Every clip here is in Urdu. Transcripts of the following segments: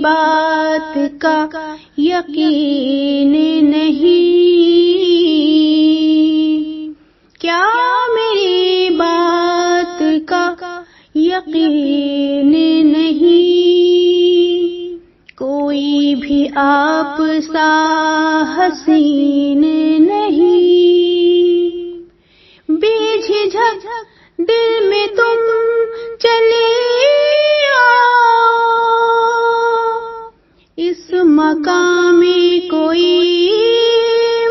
بات کا یقین نہیں؟ کیا میری بات کا یقین نہیں؟ کوئی بھی آپ سا حسین نہیں، بے جھجک دل میں تم چلے آؤ، اس مقام میں کوئی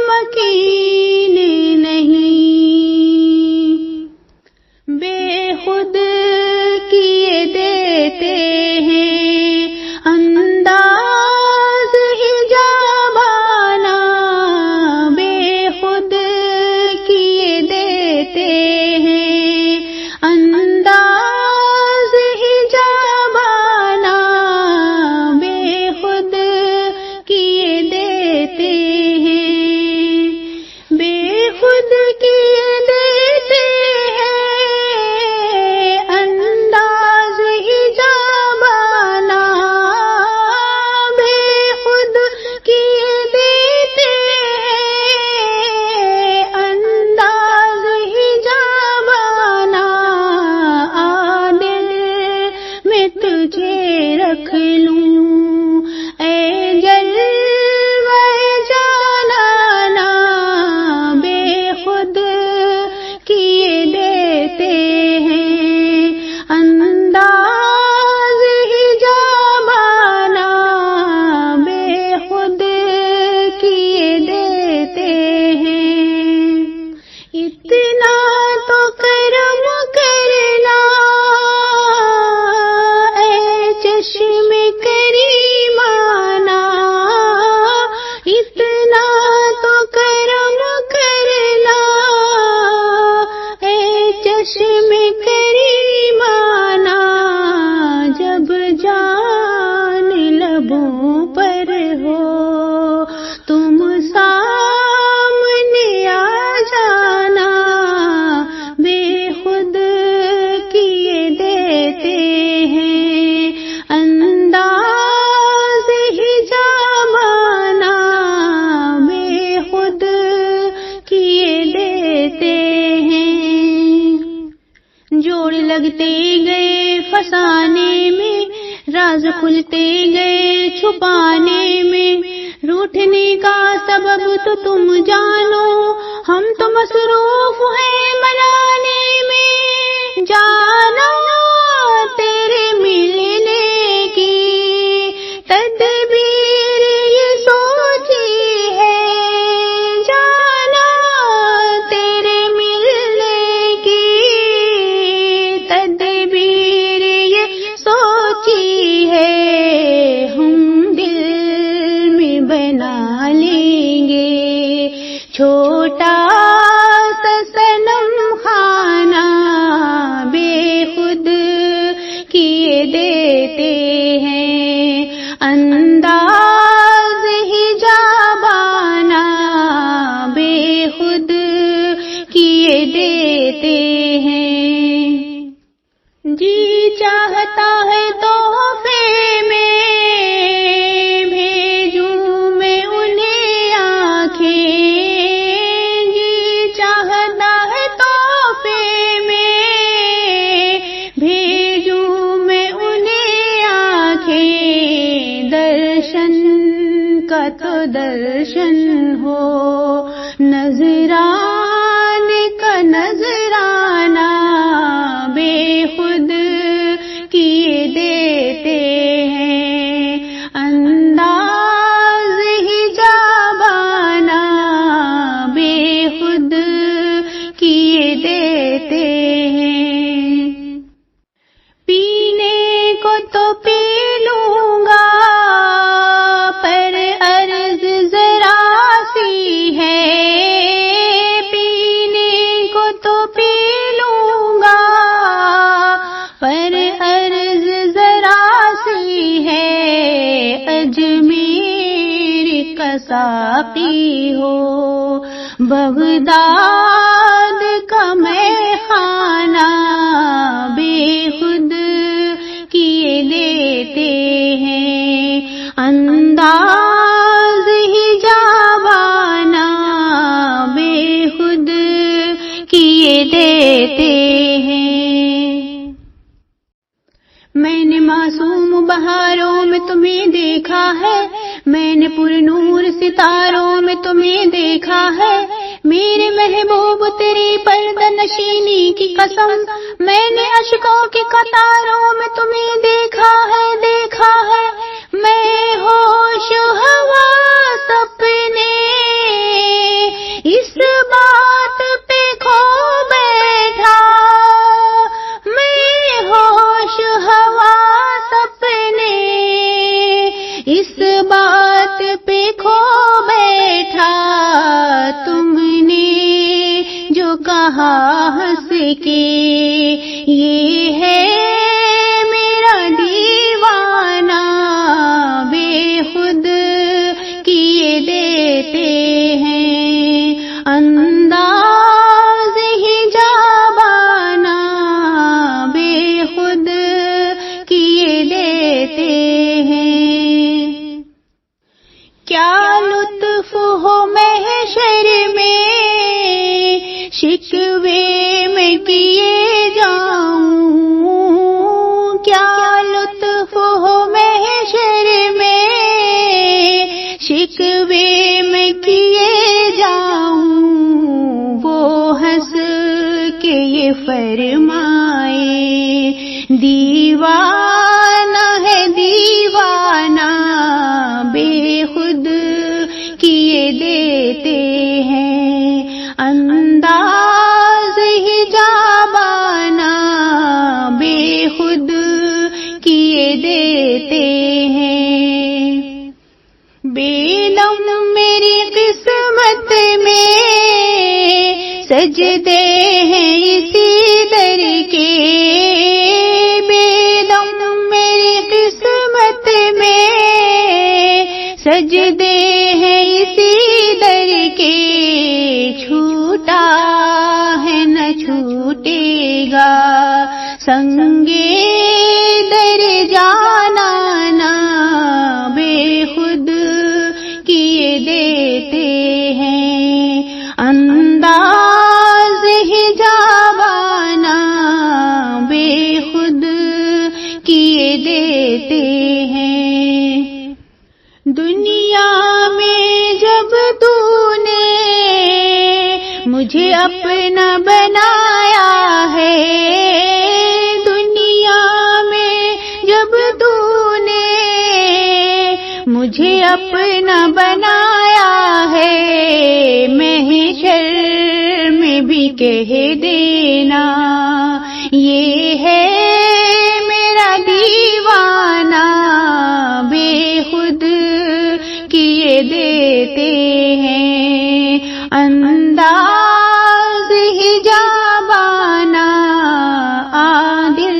مکین نہیں، بے خود کیے دیتے ہیں انداز حجابانہ، بے خود کیے دیتے ہیں انداز حجابانہ، بے خود کیے دیتے ہیں، بے خود کیے دیتے ہیں انداز حجابانہ، بے خود کیے دیتے ہیں انداز حجابانہ، دل میں تجھے رکھ لوں اے جلوہ جانانا، بے خود کیے دیتے ہیں انداز حجابانہ، بے خود کیے دیتے ہیں، اتنا تو کرم کرنا اے چشم کریمانہ، اتنا تو کرم کرنا اے چشم کریمانہ، جب جان لبوں پر ہو تم سامنے آ جانا، بے خود کیے دیتے ہیں انداز حجابانہ، بے خود کیے دیتے ہیں، جوڑ لگتے گئے فسانے میں، راز کھلتے گئے چھپانے میں، روٹھنے کا سبب تو تم جانو، ہم تو مصروف ہیں منانے میں، جانا تیرے ملنے کی تدبیر یہ سوچی ہے، جانا تیرے ملنے کی تدبیر یہ سوچی ہے، ہم دل میں بنا لیں گے چھوٹا سا صنم خانہ، بے خود کیے دیتے ہیں انداز حجابانہ، بے خود کیے دیتے ہیں، جی چاہتا ہے تحفے میں بھیجوں میں انہیں آنکھیں، جی چاہتا ہے تحفے میں بھیجوں میں انہیں آنکھیں، درشن کا تو درشن ہو، نذران کا نذرانہ، بے خود کیے دیتے ہیں انداز حجابانہ، بے خود کیے دیتے ہیں، پینے کو تو پی لوں گا پر عرض ذرا سی ہے، پینے کو تو پی لوں گا پر عرض ذرا سی ہے، اجمیر کا ساقی ہو بغداد کا میں خانہ، بے خود کیے دیتے ہیں دیکھا ہے میرے محبوب تیری پردہ نشینی کی قسم، میں نے اشکوں کی قطاروں میں تمہیں دیکھا ہے، دیکھا ہے، میں ہوش حواس اپنے اس بات پہ کھو بیٹھا، میں ہوش حواس اپنے اس بات پہ کھو بیٹھا، تم نے جو کہا ہنس کے یہ ہے میرا دیوانہ، بے خود کیے دیتے ہیں انداز ہی جابانہ، بے خود کیے دیتے ہیں۔ کیا لطف ہو محشر میں شکوے میں کیے جاؤں، کیا لطف ہو محشر میں شکوے میں کیے جاؤں، وہ ہنس کے یہ فرمائے دیوانہ ہے دیوانہ، بے خود کیے دیتے ہیں انداز ہی جابانہ، بے خود کیے دیتے ہیں۔ بے دم میری قسمت میں سجدے ہیں اسی در کے، بے دم میری قسمت میں سجدے ہیں اسی در کے، چھوٹا ہے نہ چھوٹے گا سنگے در جانا نا، بے خود کیے دیتے ہیں انداز ہی جابانہ، بے خود کیے دیتے ہیں۔ دنیا میں جب تو نے مجھے اپنا بنایا ہے، دنیا میں جب تو نے مجھے اپنا بنایا ہے، محشر میں بھی کہہ دینا یہ ہے میرا دیوانہ، بے خود کیے دیتے ہیں انداز ہی جابانہ، دل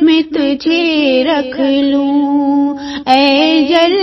میں تجھے رکھ لوں اے جل